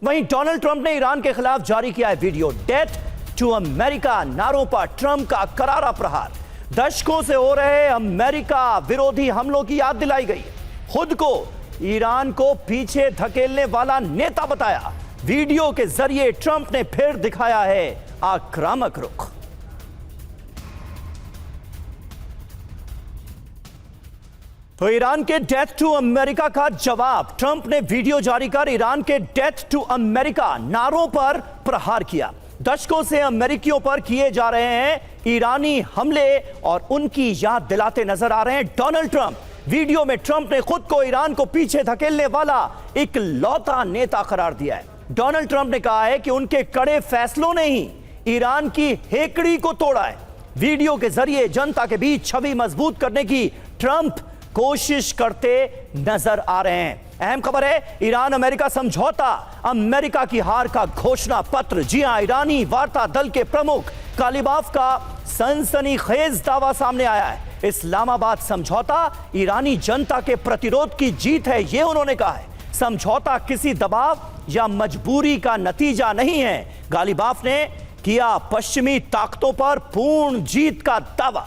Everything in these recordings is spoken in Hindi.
वहीं डोनाल्ड ट्रंप ने ईरान के खिलाफ जारी किया है वीडियो। डेथ टू अमेरिका नारों पर ट्रंप का करारा प्रहार। दशकों से हो रहे अमेरिका विरोधी हमलों की याद दिलाई गई। खुद को ईरान को पीछे धकेलने वाला नेता बताया। वीडियो के जरिए ट्रंप ने फिर दिखाया है आक्रामक रुख। तो ईरान के डेथ टू अमेरिका का जवाब। ट्रंप ने वीडियो जारी कर ईरान के डेथ टू अमेरिका नारों पर प्रहार किया। दशकों से अमेरिकियों पर किए जा रहे हैं ईरानी हमले और उनकी याद दिलाते नजर आ रहे हैं डोनाल्ड ट्रंप। वीडियो में ट्रंप ने खुद को ईरान को पीछे धकेलने वाला इकलौता नेता करार दिया है। डोनाल्ड ट्रंप ने कहा है कि उनके कड़े फैसलों ने ही ईरान की हेकड़ी को तोड़ा है। वीडियो के जरिए जनता के बीच छवि मजबूत करने की ट्रंप कोशिश करते नजर आ रहे हैं। अहम खबर है, ईरान अमेरिका समझौता, अमेरिका की हार का घोषणा पत्र। जी हां, ईरानी वार्ता दल के प्रमुख कालिबाफ का सनसनीखेज दावा सामने आया है। इस्लामाबाद समझौता ईरानी जनता के प्रतिरोध की जीत है, यह उन्होंने कहा है। समझौता किसी दबाव या मजबूरी का नतीजा नहीं है। गालिबाफ ने किया पश्चिमी ताकतों पर पूर्ण जीत का दावा।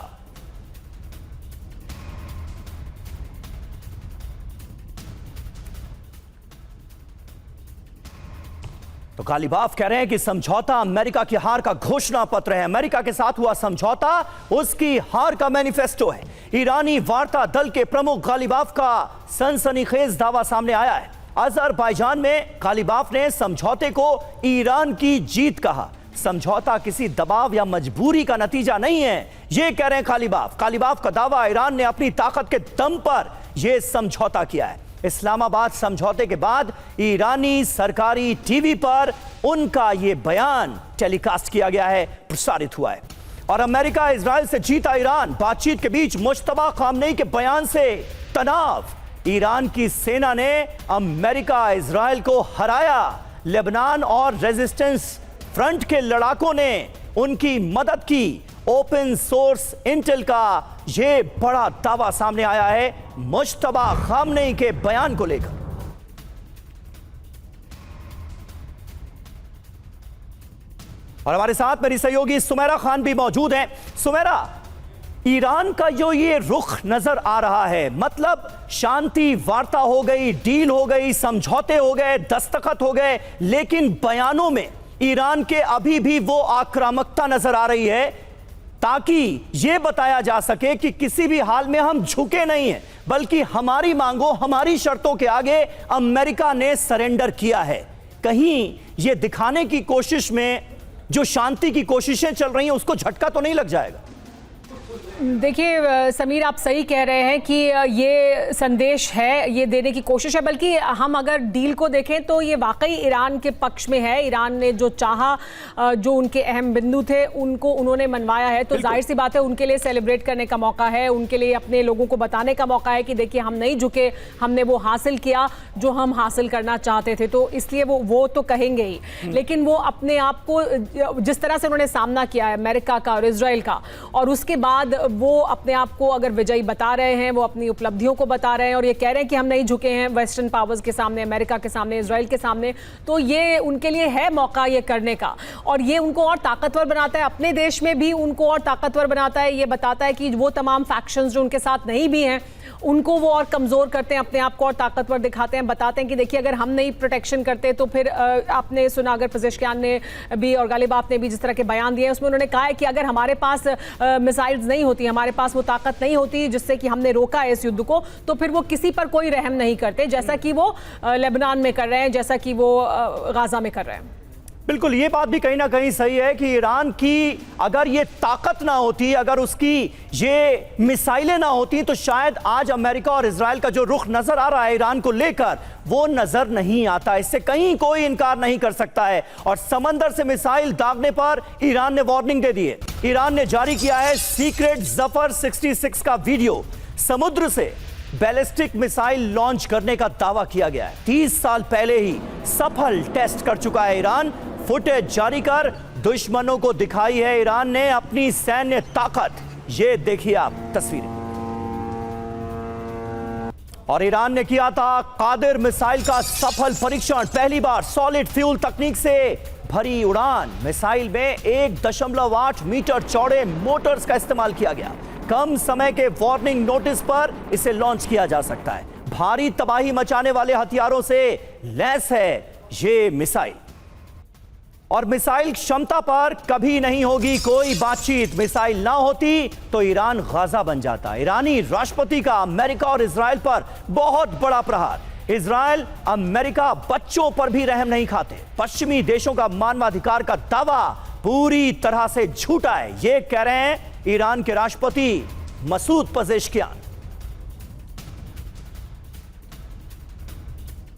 तो गालिबाफ कह रहे हैं कि समझौता अमेरिका की हार का घोषणा पत्र है। अमेरिका के साथ हुआ समझौता उसकी हार का मैनिफेस्टो है। ईरानी वार्ता दल के प्रमुख गालिबाफ का सनसनीखेज दावा सामने आया है। अजरबैजान में गालिबाफ ने समझौते को ईरान की जीत कहा। समझौता किसी दबाव या मजबूरी का नतीजा नहीं है, यह कह रहे हैं गालिबाफ। गालिबाफ का दावा, ईरान ने अपनी ताकत के दम पर यह समझौता किया है। इस्लामाबाद समझौते के बाद ईरानी सरकारी टीवी पर उनका यह बयान टेलीकास्ट किया गया है, प्रसारित हुआ है। और अमेरिका इजराइल से जीता ईरान, बातचीत के बीच मुश्तबा खामनेई के बयान से तनाव। ईरान की सेना ने अमेरिका इजराइल को हराया। लेबनान और रेजिस्टेंस फ्रंट के लड़ाकों ने उनकी मदद की। ओपन सोर्स इंटेल का यह बड़ा दावा सामने आया है मुश्तबा खामनेई के बयान को लेकर। और हमारे साथ मेरी सहयोगी सुमेरा खान भी मौजूद हैं। सुमेरा, ईरान का जो ये रुख नजर आ रहा है, मतलब शांति वार्ता हो गई, डील हो गई, समझौते हो गए, दस्तखत हो गए, लेकिन बयानों में ईरान के अभी भी वो आक्रामकता नजर आ रही है ताकि यह बताया जा सके कि किसी भी हाल में हम झुके नहीं हैं, बल्कि हमारी मांगों, हमारी शर्तों के आगे अमेरिका ने सरेंडर किया है। कहीं यह दिखाने की कोशिश में जो शांति की कोशिशें चल रही हैं उसको झटका तो नहीं लग जाएगा? देखिए समीर, आप सही कह रहे हैं कि ये संदेश है, ये देने की कोशिश है, बल्कि हम अगर डील को देखें तो ये वाकई ईरान के पक्ष में है। ईरान ने जो चाहा, जो उनके अहम बिंदु थे उनको उन्होंने मनवाया है, तो जाहिर सी बात है उनके लिए सेलिब्रेट करने का मौका है, उनके लिए अपने लोगों को बताने का मौका है कि देखिए हम नहीं झुके, हमने वो हासिल किया जो हम हासिल करना चाहते थे। तो इसलिए वो तो कहेंगे ही, लेकिन वो अपने आप को जिस तरह से उन्होंने सामना किया है अमेरिका का और इजराइल का, और उसके बाद वो अपने आप को अगर विजयी बता रहे हैं, वो अपनी उपलब्धियों को बता रहे हैं और ये कह रहे हैं कि हम नहीं झुके हैं वेस्टर्न पावर्स के सामने, अमेरिका के सामने, इजराइल के सामने, तो ये उनके लिए है मौका ये करने का। और ये उनको और ताकतवर बनाता है, अपने देश में भी उनको और ताकतवर बनाता है। ये बताता है कि वो तमाम फैक्शंस जो उनके साथ नहीं भी हैं उनको वो और कमज़ोर करते हैं, अपने आप को और ताकतवर दिखाते हैं, बताते हैं कि देखिए अगर हम नहीं प्रोटेक्शन करते तो फिर आपने सुना, अगर पेजेश्कियान ने भी और गालिबाफ ने भी जिस तरह के बयान दिए उसमें उन्होंने कहा है कि अगर हमारे पास मिसाइल्स नहीं होती, हमारे पास वो ताकत नहीं होती जिससे कि हमने रोका है इस युद्ध को, तो फिर वो किसी पर कोई रहम नहीं करते, जैसा कि वो लेबनान में कर रहे हैं, जैसा कि वो गाजा में कर रहे हैं। बिल्कुल, ये बात भी कहीं ना कहीं सही है कि ईरान की अगर ये ताकत ना होती, अगर उसकी ये मिसाइलें ना होती, तो शायद आज अमेरिका और इजराइल का जो रुख नजर आ रहा है ईरान को लेकर वो नजर नहीं आता। इससे कहीं कोई इनकार नहीं कर सकता है। और समंदर से मिसाइल दागने पर ईरान ने वार्निंग दे दी है। ईरान ने जारी किया है सीक्रेट जफर 66 का वीडियो। समुद्र से बैलिस्टिक मिसाइल लॉन्च करने का दावा किया गया है। 30 साल पहले ही सफल टेस्ट कर चुका है ईरान। फुटेज जारी कर दुश्मनों को दिखाई है ईरान ने अपनी सैन्य ताकत। ये देखिए आप तस्वीरें। और ईरान ने किया था कादिर मिसाइल का सफल परीक्षण। पहली बार सॉलिड फ्यूल तकनीक से भरी उड़ान। मिसाइल में 1.8 मीटर चौड़े मोटर्स का इस्तेमाल किया गया। कम समय के वार्निंग नोटिस पर इसे लॉन्च किया जा सकता है। भारी तबाही मचाने वाले हथियारों से लैस है ये मिसाइल। और मिसाइल क्षमता पर कभी नहीं होगी कोई बातचीत। मिसाइल ना होती तो ईरान गाजा बन जाता। ईरानी राष्ट्रपति का अमेरिका और इजराइल पर बहुत बड़ा प्रहार। इजराइल अमेरिका बच्चों पर भी रहम नहीं खाते। पश्चिमी देशों का मानवाधिकार का दावा पूरी तरह से झूठा है, ये कह रहे हैं ईरान के राष्ट्रपति मसूद पजेश्कियान।